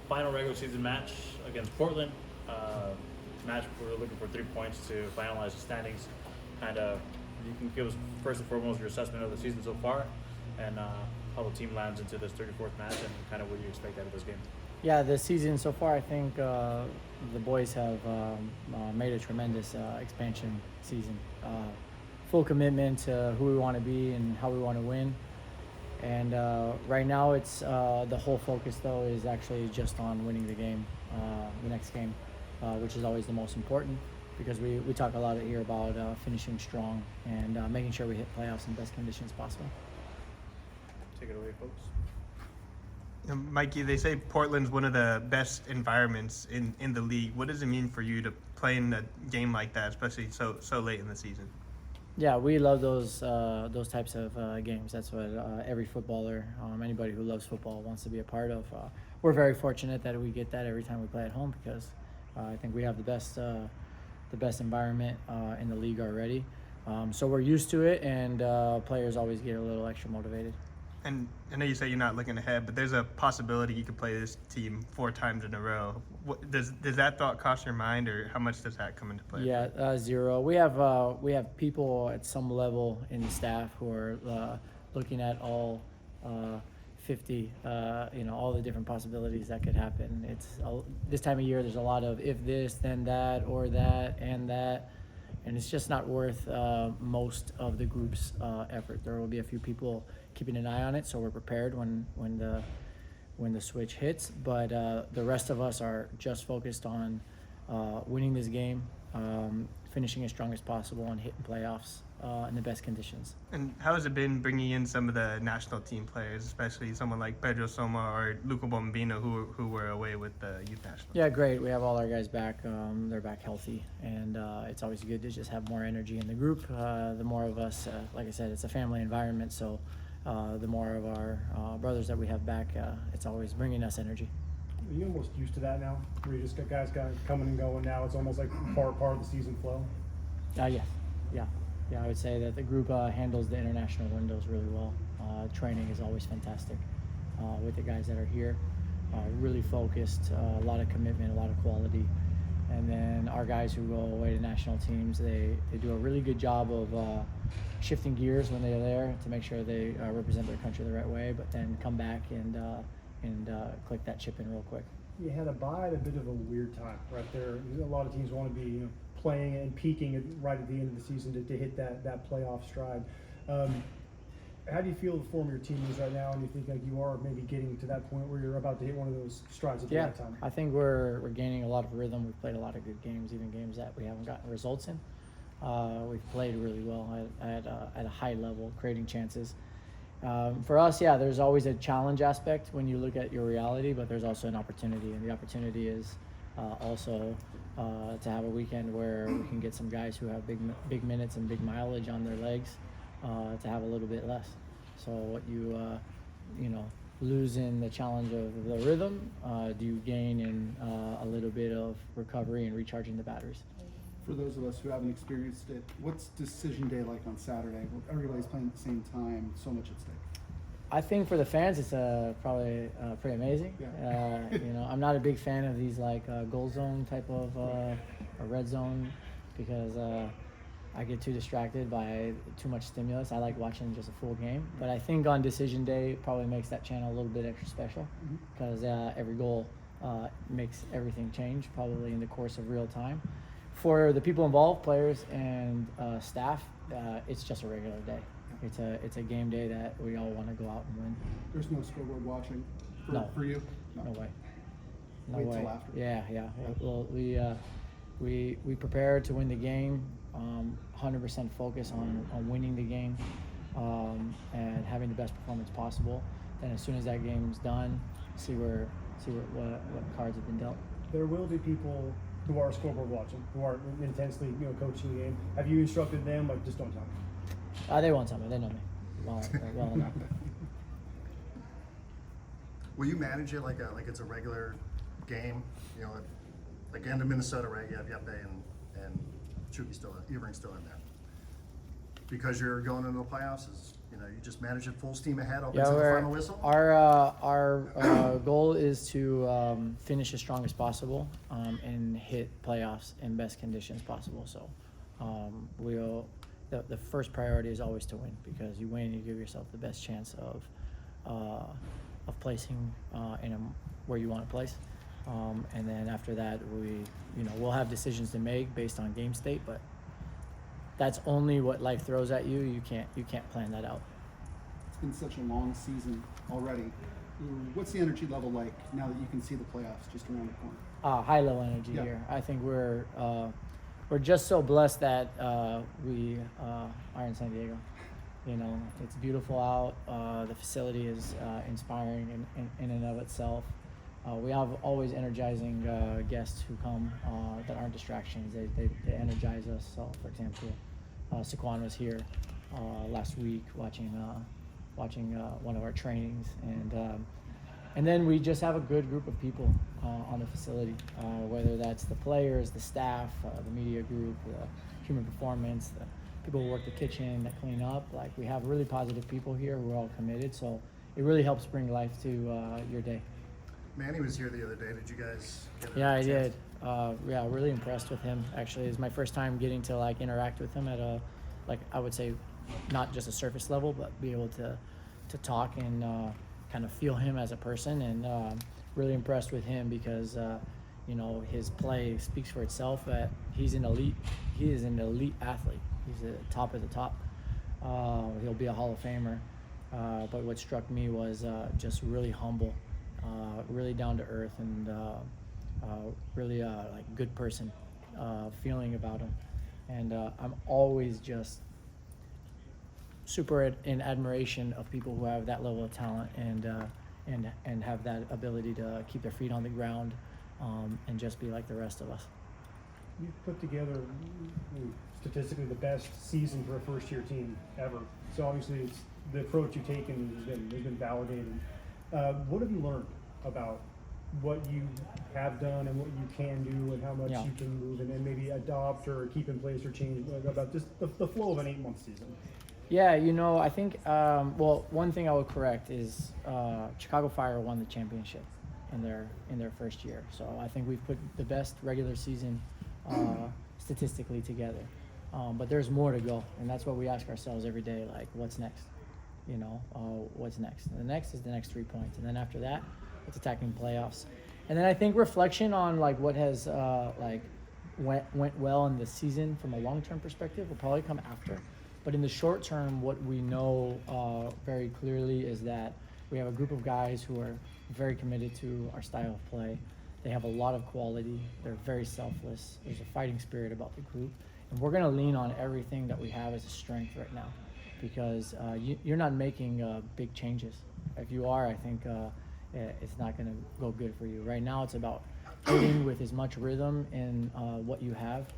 final regular season match against Portland. Match we're looking for 3 points to finalize the standings. You can give us first and foremost your assessment of the season so far, and how the team lands into this 34th match, and kind of what you expect out of this game. Yeah, this season so far, I think the boys have made a tremendous expansion season. Full commitment to who we want to be and how we want to win. And right now, it's the whole focus though is actually just on winning the game, the next game, which is always the most important, because we talk a lot here about finishing strong and making sure we hit playoffs in best conditions possible. Take it away, folks. Mikey, they say Portland's one of the best environments in the league. What does it mean for you to play in a game like that, especially so late in the season? Yeah, we love those types of games. That's what every footballer, anybody who loves football, wants to be a part of. We're very fortunate that we get that every time we play at home, because I think we have the best environment in the league already. So we're used to it, and players always get a little extra motivated. And I know you say you're not looking ahead, but there's a possibility you could play this team 4 times in a row. Does that thought cross your mind, or how much does that come into play? Yeah, 0. We have people at some level in the staff who are looking at all 50, all the different possibilities that could happen. It's this time of year. There's a lot of if this, then that, or that, and that. And it's just not worth most of the group's effort. There will be a few people keeping an eye on it, so we're prepared when the switch hits. But the rest of us are just focused on winning this game, finishing as strong as possible, and hitting playoffs in the best conditions. And how has it been bringing in some of the national team players, especially someone like Pedro Soma or Luca Bombino, who were away with the youth national team? Yeah, great. We have all our guys back. They're back healthy, and it's always good to just have more energy in the group. The more of us, like I said, it's a family environment, so the more of our brothers that we have back, it's always bringing us energy. Are you almost used to that now, where you just got guys coming and going now? It's almost like part of the season flow? Yeah, I would say that the group handles the international windows really well. Training is always fantastic with the guys that are here. Really focused, a lot of commitment, a lot of quality. And then our guys who go away to national teams, they do a really good job of shifting gears when they're there to make sure they represent their country the right way, but then come back and click that chip in real quick. You had a bye at a bit of a weird time right there. A lot of teams want to be playing and peaking right at the end of the season to hit that playoff stride. How do you feel the form of your team is right now, and you think like you are maybe getting to that point where you're about to hit one of those strides at the right time? I think we're gaining a lot of rhythm. We've played a lot of good games, even games that we haven't gotten results in. We've played really well at a high level, creating chances. For us, there's always a challenge aspect when you look at your reality, but there's also an opportunity, and the opportunity is also to have a weekend where we can get some guys who have big minutes and big mileage on their legs to have a little bit less. So what you lose in the challenge of the rhythm, do you gain in a little bit of recovery and recharging the batteries? For those of us who haven't experienced it, what's decision day like on Saturday? Everybody's playing at the same time, so much at stake. I think for the fans, it's probably pretty amazing. Yeah. I'm not a big fan of these like goal zone type of or red zone, because I get too distracted by too much stimulus. I like watching just a full game. But I think on decision day, it probably makes that channel a little bit extra special, because every goal makes everything change probably in the course of real time. For the people involved, players and staff, it's just a regular day. It's a game day that we all want to go out and win. There's no scoreboard watching for you? No way. No Wait way. till after. Yeah. Well, we prepare to win the game. 100% focus on winning the game and having the best performance possible. Then as soon as that game's done, see what cards have been dealt. There will be people who are scoreboard watching, who are intensely coaching the game. Have you instructed them, like, just don't tell me? They won't tell me. They know me well enough. Will you manage it like it's a regular game? Again, to Minnesota, right? You have Yeppe and Chucky Evering's still in there. Because you're going into the playoffs, You know, you just manage it full steam ahead up Yeah, until the final whistle? our goal is to finish as strong as possible and hit playoffs in best conditions possible. So the first priority is always to win, because you win, you give yourself the best chance of placing where you want to place. And then after that, we'll have decisions to make based on game state, but that's only what life throws at you. You can't plan that out. It's been such a long season already. What's the energy level like now that you can see the playoffs just around the corner? High level energy Yeah. here. I think we're just so blessed that we are in San Diego. You know, it's beautiful out. The facility is inspiring in and of itself. We have always energizing guests who come that aren't distractions. They energize us. So, for example, Saquon was here last week watching one of our trainings, and then we just have a good group of people on the facility, whether that's the players, the staff, the media group, the human performance, the people who work the kitchen, that clean up. Like, we have really positive people here who are all committed, so it really helps bring life to your day. Manny was here the other day. Did you guys get a Yeah, I chance? did. Yeah, really impressed with him. Actually, it's my first time getting to interact with him at I would say, not just a surface level, but be able to talk and kind of feel him as a person, and really impressed with him because his play speaks for itself. He is an elite athlete. He's the top of the top. He'll be a Hall of Famer. But what struck me was just really humble, really down to earth, and really good person feeling about him. And I'm always just super in admiration of people who have that level of talent and have that ability to keep their feet on the ground and just be like the rest of us. You've put together statistically the best season for a first-year team ever. So obviously, it's the approach you've taken has been validated. What have you learned about what you have done and what you can do and how much you can move and then maybe adopt or keep in place or change about just the flow of an 8-month season? Yeah, I think, one thing I would correct is Chicago Fire won the championship in their first year. So I think we've put the best regular season statistically together. But there's more to go, and that's what we ask ourselves every day, like, what's next? What's next? And the next is the next 3 points, and then after that, it's attacking playoffs. And then I think reflection on what has went well in the season from a long-term perspective will probably come after. But in the short term, what we know very clearly is that we have a group of guys who are very committed to our style of play. They have a lot of quality. They're very selfless. There's a fighting spirit about the group. And we're going to lean on everything that we have as a strength right now, because you're not making big changes. If you are, I think it's not going to go good for you. Right now, it's about hitting with as much rhythm in what you have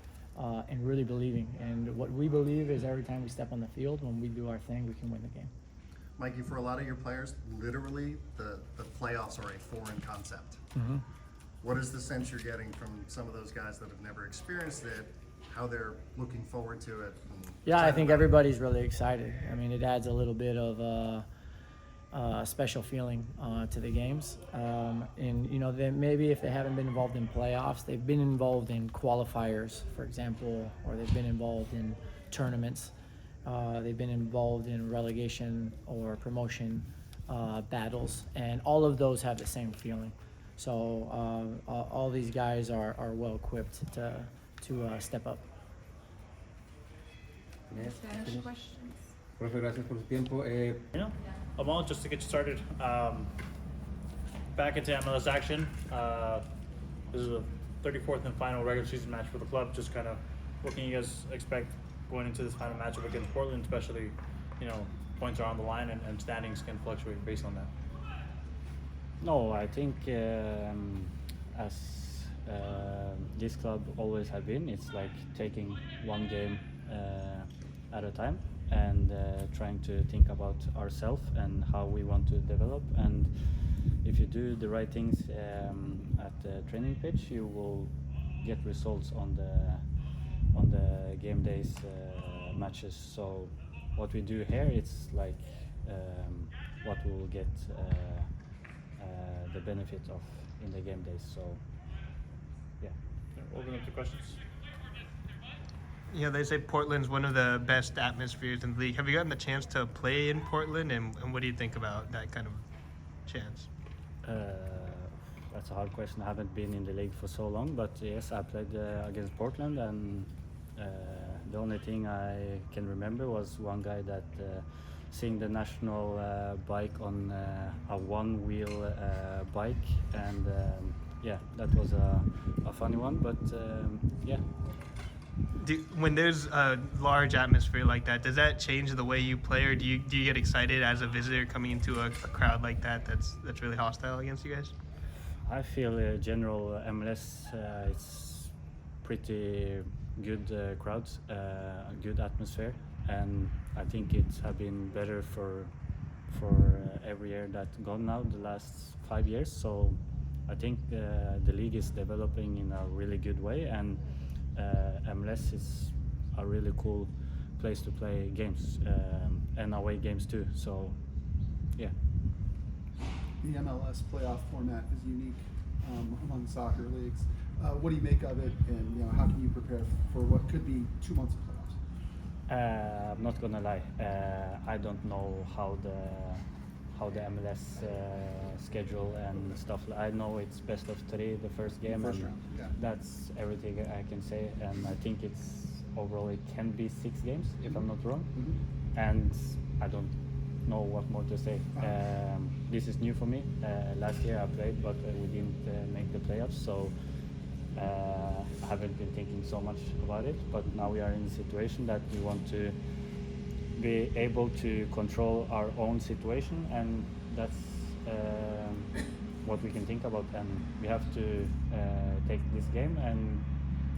and really believing. And what we believe is every time we step on the field, when we do our thing, we can win the game. Mikey, for a lot of your players, literally the playoffs are a foreign concept. Mm-hmm. What is the sense you're getting from some of those guys that have never experienced it, how they're looking forward to it? Yeah, I think everybody's really excited. I mean, it adds a little bit of a special feeling to the games. And, they, maybe if they haven't been involved in playoffs, they've been involved in qualifiers, for example, or they've been involved in tournaments. They've been involved in relegation or promotion battles, and all of those have the same feeling. So all these guys are well equipped to step up. Spanish questions. Profe, gracias por su tiempo. Amahl, just to get you started, back into MLS action. This is the 34th and final regular season match for the club. Just kind of, what can you guys expect going into this final matchup against Portland, especially, points are on the line and standings can fluctuate based on that? No, I think as this club always have been, it's like taking one game at a time and trying to think about ourselves and how we want to develop. And if you do the right things at the training pitch, you will get results on the game days matches. So what we do here, it's like what we will get the benefit of in the game days. So yeah. Open up to questions. Yeah, they say Portland's one of the best atmospheres in the league. Have you gotten the chance to play in Portland, and what do you think about that kind of chance? That's a hard question. I haven't been in the league for so long, but yes, I played against Portland, and the only thing I can remember was one guy that seeing the national bike on a one-wheel bike, and yeah, that was a funny one, but yeah. When there's a large atmosphere like that, does that change the way you play, or do you get excited as a visitor coming into a crowd like that that's really hostile against you guys? I feel general MLS it's pretty good crowds, good atmosphere, and I think it has been better for every year that gone now the last 5 years. So I think the league is developing in a really good way, and MLS is a really cool place to play games and away games too. So yeah. The MLS playoff format is unique among soccer leagues. What do you make of it, and how can you prepare for what could be 2 months of playoffs? I'm not gonna lie. I don't know how the MLS schedule and stuff. I know it's best of 3 the first game, First and round, yeah. that's everything I can say. And I think it's overall it can be 6 games if I'm not wrong. Mm-hmm. And I don't know what more to say. This is new for me. Last year I played, but we didn't make the playoffs, so I haven't been thinking so much about it. But now we are in a situation that we want to be able to control our own situation, and that's what we can think about. And we have to take this game and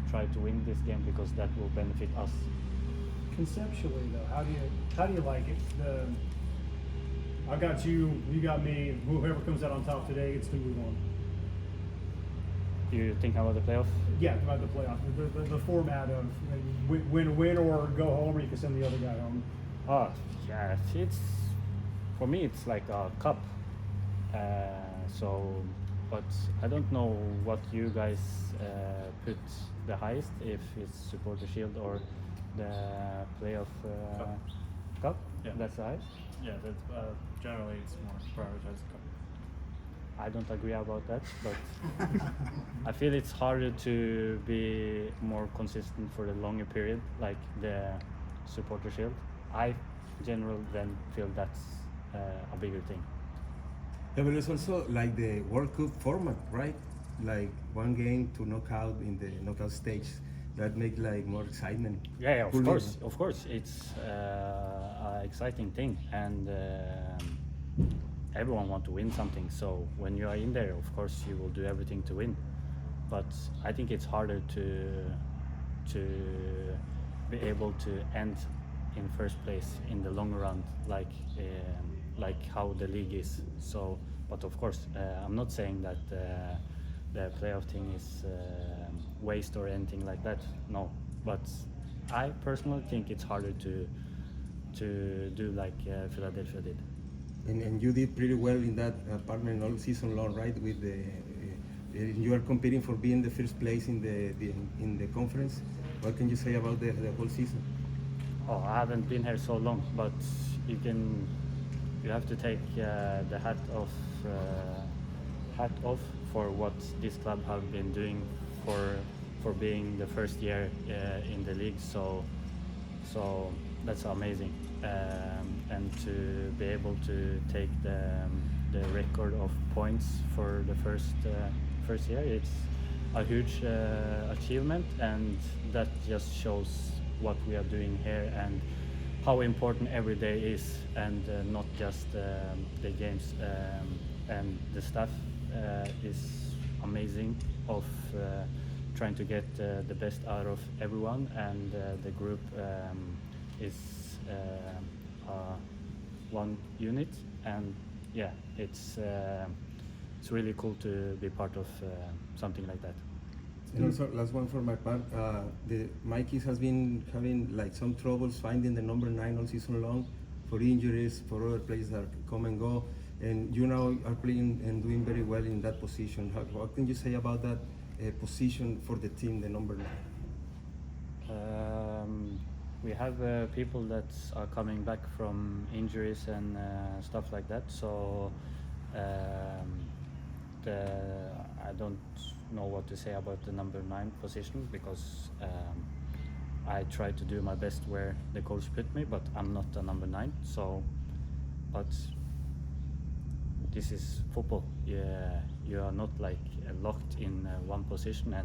try to win this game, because that will benefit us. Conceptually, though, how do you like it? I got you, you got me. Whoever comes out on top today gets to move on. You think about the playoff? Yeah, about the playoff, the format of win or go home, or you can send the other guy home. Oh, yeah, it's for me it's like a cup. So, but I don't know what you guys put the highest, if it's supporter shield or the playoff cup. Yeah. That's the highest. Yeah, that's generally it's more prioritized. I don't agree about that, but I feel it's harder to be more consistent for the longer period, like the supporter shield. I generally then feel that's a bigger thing. Yeah, but it's also like the World Cup format, right? Like one game to knock out in the knockout stage. That makes like more excitement. Yeah, Cool. of course, it's an exciting thing, and everyone wants to win something. So when you are in there, of course, you will do everything to win. But I think it's harder to be able to end in first place in the long run, like how the league is. So, but of course, I'm not saying that the playoff thing is waste or anything like that. No, but I personally think it's harder to do like Philadelphia did. And you did pretty well in that apartment all season long, right? With the you are competing for being the first place in the conference. What can you say about the whole season? Oh, I haven't been here so long, but you have to take the hat off for what this club have been doing for being the first year in the league. So that's amazing, and to be able to take the record of points for the first year, it's a huge achievement, and that just shows what we are doing here and how important every day is, and not just the games, and the staff is amazing of trying to get the best out of everyone, and the group is one unit, and yeah, it's really cool to be part of something like that. And also, last one for my part, the Mikey has been having like some troubles finding the number 9 all season long for injuries, for other players that come and go, and you now are playing and doing very well in that position. What can you say about that position for the team, the number 9? We have people that are coming back from injuries and stuff like that. So I don't know what to say about the number 9 position because I try to do my best where the coach put me, but I'm not a number 9. So, but this is football. Yeah, you are not like locked in one position,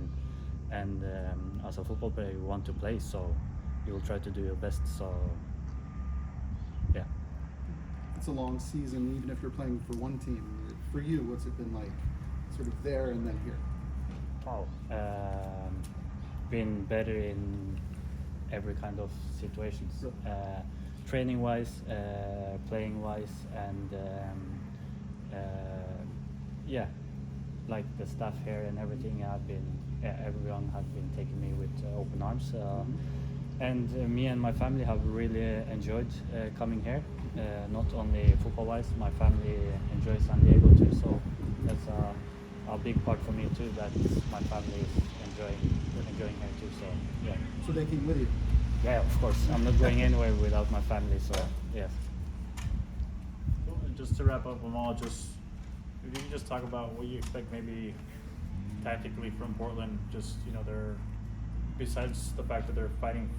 and as a football player, you want to play, so you will try to do your best. So, yeah. It's a long season, even if you're playing for one team. For you, what's it been like, sort of there and then here? Wow. Been better in every kind of situations. Training wise, playing wise, and yeah, like the staff here and everything. Everyone has been taking me with open arms, and me and my family have really enjoyed coming here. Not only football wise, my family enjoys SanDiego too. So that's a big part for me too, that my family is enjoying here too. So yeah. So they came with you? Yeah, of course. I'm not going anywhere without my family. So yes. Cool. And just to wrap up, Amahl, just if you could just talk about what you expect maybe tactically from Portland. Just they're, besides the fact that they're fighting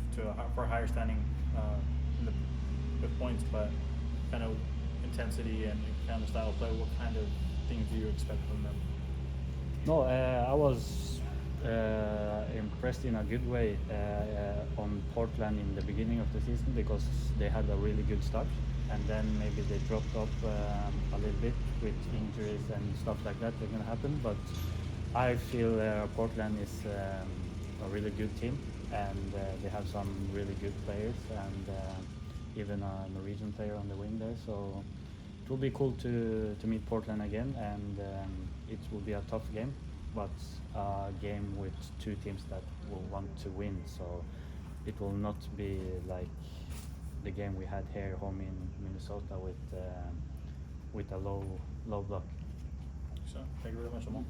for higher standing with points, but kind of intensity and kind of style of play. What kind of things do you expect from them? No, I was impressed in a good way on Portland in the beginning of the season because they had a really good start, and then maybe they dropped off a little bit with injuries and stuff like that going to happen. But I feel Portland is a really good team, and they have some really good players, and even a Norwegian player on the wing there. So it will be cool to meet Portland again, and it will be a tough game, but a game with two teams that will want to win. So it will not be like the game we had here home in Minnesota with a low block. So thank you very much, Amahl.